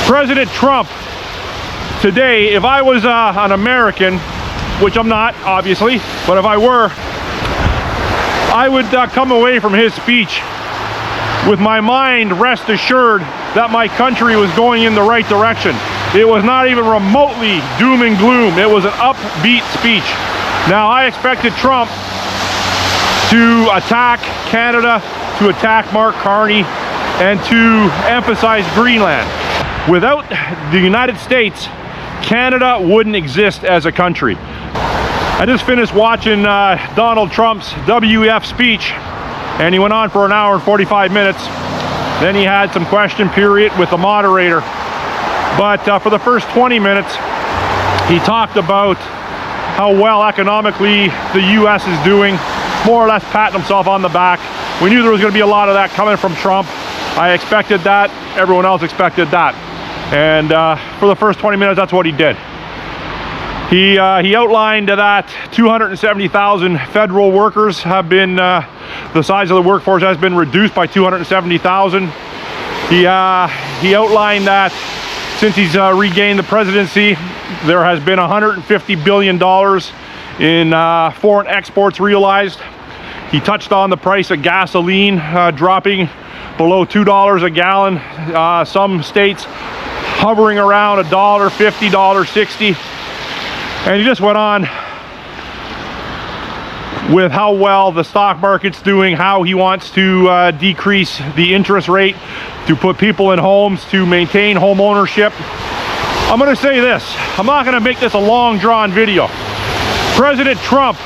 President Trump today, if I was an American, which I'm not, obviously, but if I were, I would come away from his speech with my mind rest assured that my country was going in the right direction. It was not even remotely doom and gloom. It was an upbeat speech. Now, I expected Trump to attack Canada, to attack Mark Carney, and to emphasize Greenland. Without the United States, Canada wouldn't exist as a country. I just finished watching Donald Trump's WEF speech, and he went on for an hour and 45 minutes. Then he had some question period with the moderator. But for the first 20 minutes, he talked about how well economically the U.S. is doing, more or less patting himself on the back. We knew there was going to be a lot of that coming from Trump. I expected that. Everyone else expected that. And for the first 20 minutes, that's what he did. He outlined that 270,000 federal workers have been, the size of the workforce has been reduced by 270,000. He outlined that since he's regained the presidency, there has been $150 billion in foreign exports realized. He touched on the price of gasoline dropping below $2 a gallon. Some states hovering around $1.50, $1.60. And he just went on with how well the stock market's doing, how he wants to decrease the interest rate, to put people in homes, to maintain home ownership. I'm going to say this. I'm not going to make this a long drawn video. President Trump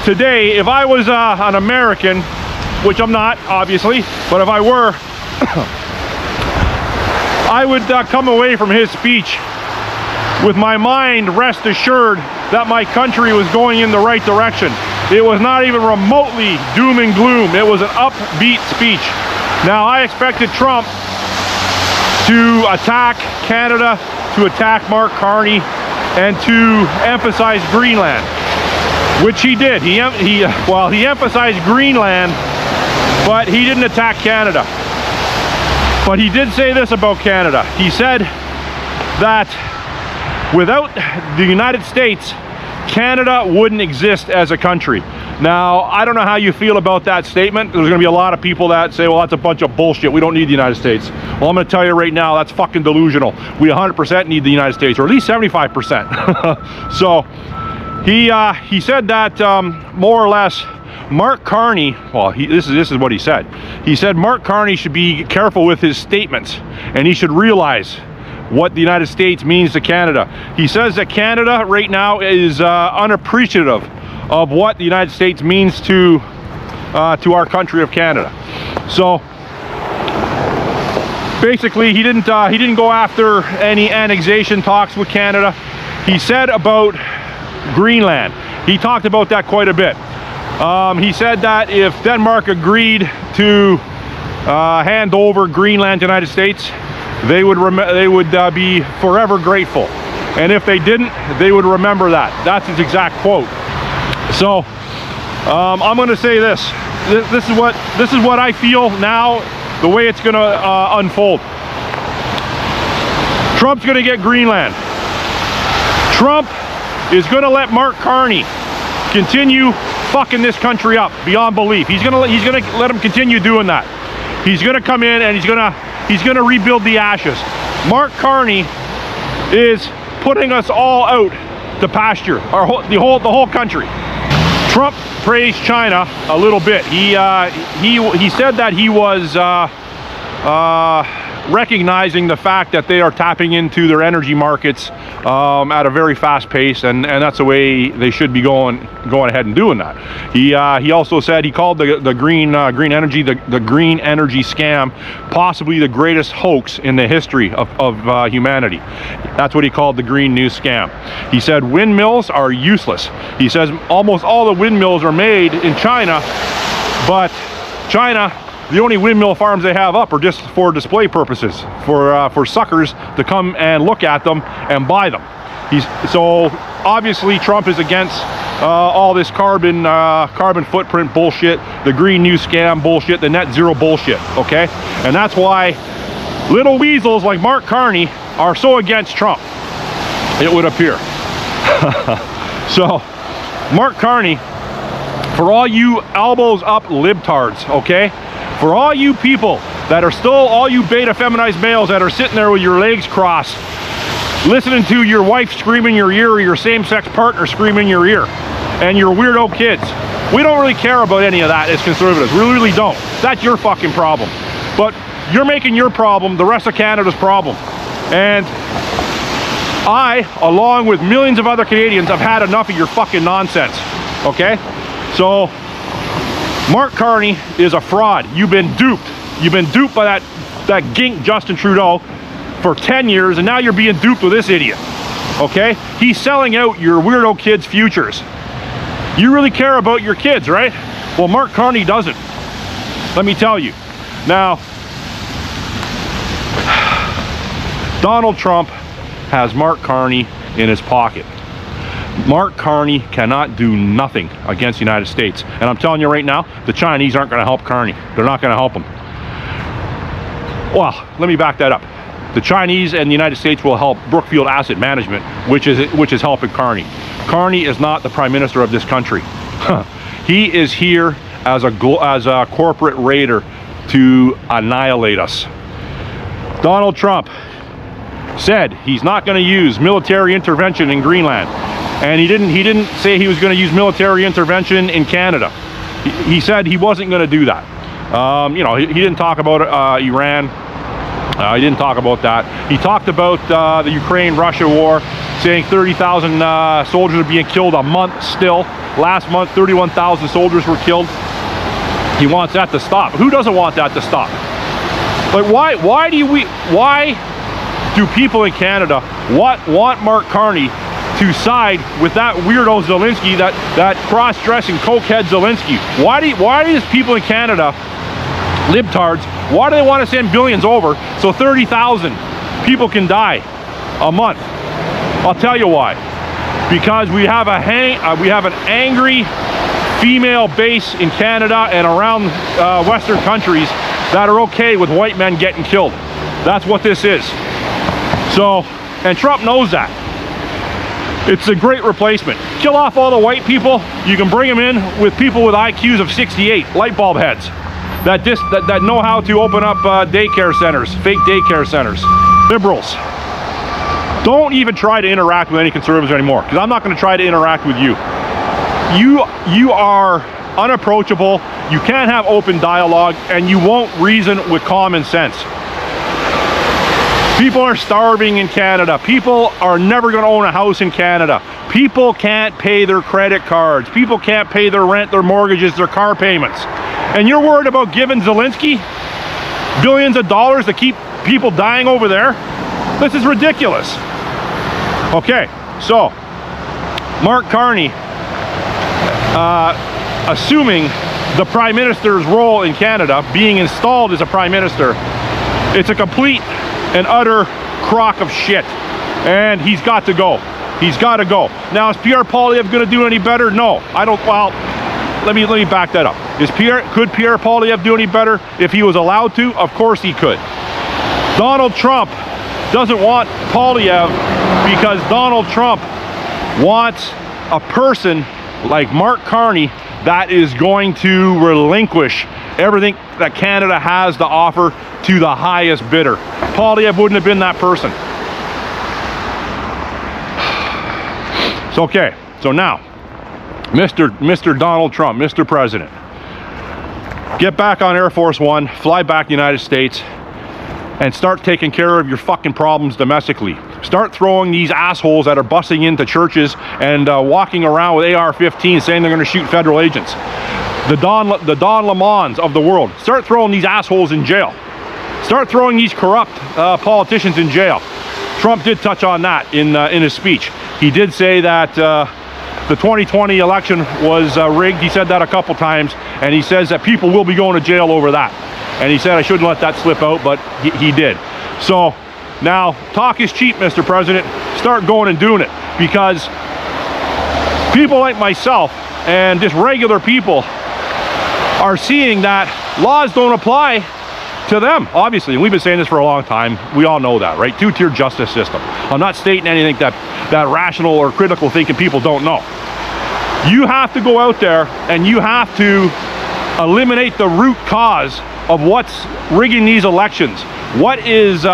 today, if I was an American, which I'm not, obviously, but if I were, I would come away from his speech with my mind rest assured that my country was going in the right direction. It was not even remotely doom and gloom. It was an upbeat speech. Now, I expected Trump to attack Canada, to attack Mark Carney, and to emphasize Greenland, which he did. He emphasized Greenland, but he didn't attack Canada. But he did say this about Canada. He said that without the United States, Canada wouldn't exist as a country. Now, I don't know how you feel about that statement. There's going to be a lot of people that say, well, that's a bunch of bullshit. We don't need the United States. Well, I'm going to tell you right now, that's fucking delusional. We 100% need the United States, or at least 75%. So he said that more or less Mark Carney, well, this is what he said. He said Mark Carney should be careful with his statements, and he should realize what the United States means to Canada. He says that Canada right now is unappreciative of what the United States means to our country of Canada. So basically, he didn't go after any annexation talks with Canada. He said about Greenland. He talked about that quite a bit. He said that if Denmark agreed to hand over Greenland to the United States, they would be forever grateful, and if they didn't, they would remember that. That's his exact quote. So I'm going to say this. This is what I feel now, the way it's going to unfold. Trump's going to get Greenland. Trump is going to let Mark Carney continue fucking this country up beyond belief. He's gonna let him continue doing that. He's gonna come in and he's gonna rebuild the ashes. Mark Carney is putting us all out to pasture, the whole country. Trump praised China a little bit. He said that he was recognizing the fact that they are tapping into their energy markets at a very fast pace, and that's the way they should be going ahead and doing that. He also said, he called the green energy the green energy scam possibly the greatest hoax in the history of humanity. That's what he called the green news scam. He said windmills are useless. He says almost all the windmills are made in China, but China, the only windmill farms they have up are just for display purposes, for suckers to come and look at them and buy them. So obviously Trump is against all this carbon footprint bullshit, the green new scam bullshit, the net zero bullshit, okay? And that's why Little weasels like Mark Carney are so against Trump, it would appear. So, Mark Carney, for all you elbows up libtards, okay? For all you people that are still, all you beta feminized males that are sitting there with your legs crossed, listening to your wife scream in your ear or your same-sex partner scream in your ear, and your weirdo kids. We don't really care about any of that as conservatives. We really don't. That's your fucking problem. But you're making your problem the rest of Canada's problem. And I, along with millions of other Canadians, have had enough of your fucking nonsense. Okay? So, Mark Carney is a fraud. You've been duped. You've been duped by that gink Justin Trudeau for 10 years, and now you're being duped with this idiot. Okay? He's selling out your weirdo kids' futures. You really care about your kids, right? Well, Mark Carney doesn't. Let me tell you. Now, Donald Trump has Mark Carney in his pocket. Mark Carney cannot do nothing against the United States. And I'm telling you right now, the Chinese aren't going to help Carney. They're not going to help him. Well, let me back that up. The Chinese and the United States will help Brookfield Asset Management, which is helping Carney. Carney is not the Prime Minister of this country. He is here as a corporate raider to annihilate us. Donald Trump said he's not going to use military intervention in Greenland, and he didn't say he was going to use military intervention in Canada. He said he wasn't going to do that. You know, he didn't talk about Iran. He didn't talk about that. He talked about the Ukraine-Russia war, saying 30,000 soldiers are being killed a month still. Last month, 31,000 soldiers were killed. He wants that to stop. Who doesn't want that to stop? Like, why do people in Canada want Mark Carney to side with that weirdo Zelensky, that cross-dressing cokehead Zelensky? Why do people in Canada, libtards, why do they want to send billions over so 30,000 people can die a month? I'll tell you why. Because we have an angry female base in Canada and around Western countries that are okay with white men getting killed. That's what this is. So, and Trump knows that. It's a great replacement. Kill off all the white people. You can bring them in with people with IQs of 68, light bulb heads, that know how to open up daycare centers, fake daycare centers. Liberals, don't even try to interact with any conservatives anymore, because I'm not going to try to interact with you. You are unapproachable. You can't have open dialogue, and you won't reason with common sense. People are starving in Canada. People are never going to own a house in Canada. People can't pay their credit cards. People can't pay their rent, their mortgages, their car payments. And you're worried about giving Zelensky billions of dollars to keep people dying over there? This is ridiculous. Okay, so Mark Carney, assuming the Prime Minister's role in Canada, being installed as a Prime Minister, it's a complete and utter crock of shit, and he's got to go. He's got to go. Now, is Pierre Poilievre going to do any better? No, I don't. Well, let me back that up. Could Pierre Poilievre do any better if he was allowed to? Of course he could. Donald Trump doesn't want Poilievre because Donald Trump wants a person like Mark Carney that is going to relinquish everything that Canada has to offer to the highest bidder. Poilievre wouldn't have been that person. So, okay, so now, Mr. Donald Trump, Mr. President, get back on Air Force One, fly back to the United States, and start taking care of your fucking problems domestically. Start throwing these assholes that are busting into churches and walking around with AR-15 saying they're going to shoot federal agents. The Don Lemons of the world. Start throwing these assholes in jail. Start throwing these corrupt politicians in jail. Trump did touch on that in his speech. He did say that the 2020 election was rigged. He said that a couple times, and he says that people will be going to jail over that. And he said I shouldn't let that slip out, but he did. So now, talk is cheap, Mr. President. Start going and doing it, because people like myself and just regular people are seeing that laws don't apply to them, obviously. And we've been saying this for a long time. We all know that, right? Two-tier justice system. I'm not stating anything that rational or critical thinking people don't know. You have to go out there and you have to eliminate the root cause of what's rigging these elections. What is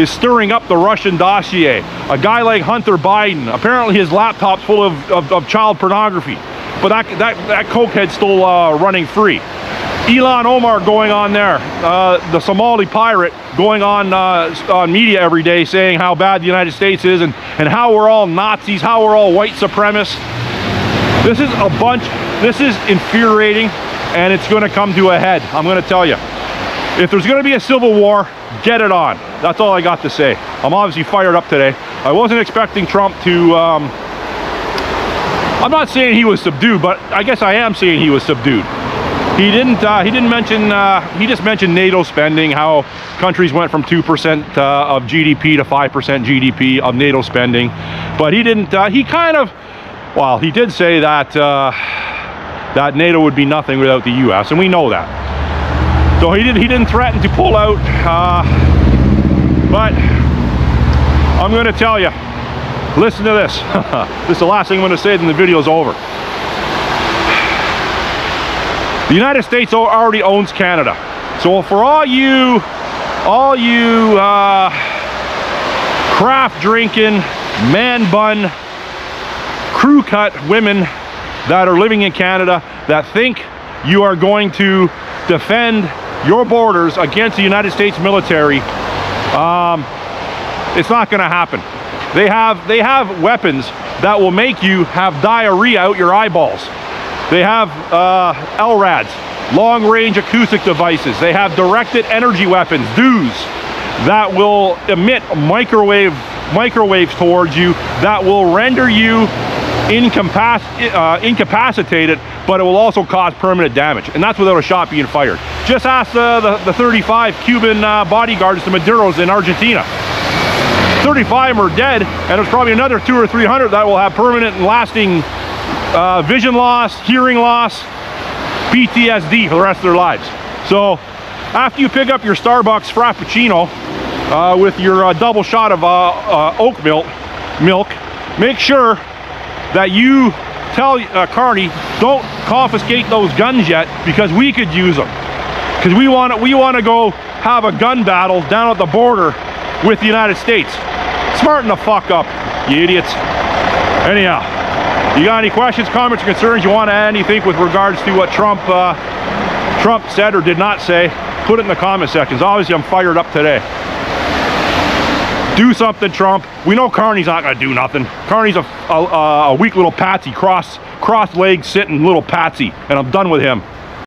stirring up the Russian dossier? A guy like Hunter Biden, apparently his laptop's full of child pornography, but that cokehead's still running free. Ilhan Omar going on there, the Somali pirate going on media every day saying how bad the United States is and how we're all Nazis, how we're all white supremacists. This is infuriating, and it's going to come to a head. I'm going to tell you. If there's going to be a civil war, get it on. That's all I got to say. I'm obviously fired up today. I wasn't expecting Trump to... I'm not saying he was subdued, but I guess I am saying he was subdued. He didn't mention... he just mentioned NATO spending, how countries went from 2% of GDP to 5% GDP of NATO spending. But he didn't... he kind of... Well, he did say that, that NATO would be nothing without the U.S., and we know that. So he didn't threaten to pull out, but I'm going to tell you, listen to this. This is the last thing I'm going to say, then the video's over. The United States already owns Canada. So for all you craft drinking, man bun, crew cut women that are living in Canada that think you are going to defend your borders against the United States military, it's not going to happen. They have weapons that will make you have diarrhea out your eyeballs. They have LRADs, long-range acoustic devices. They have directed energy weapons, DEWs, that will emit microwaves towards you that will render you incapacitated, but it will also cause permanent damage, and that's without a shot being fired. Just ask the 35 Cuban bodyguards to Maduro's in Argentina. 35 are dead, and there's probably another 200 or 300 that will have permanent and lasting vision loss, hearing loss, PTSD for the rest of their lives. So after you pick up your Starbucks Frappuccino with your double shot of oat milk, make sure that you tell Carney, don't confiscate those guns yet, because we could use them. Because we want to go have a gun battle down at the border with the United States. Smarten the fuck up, you idiots. Anyhow, you got any questions, comments, or concerns? You want to add anything with regards to what Trump said or did not say? Put it in the comment sections. Obviously, I'm fired up today. Do something, Trump. We know Carney's not going to do nothing. Carney's a weak little patsy, cross-legged sitting little patsy, and I'm done with him.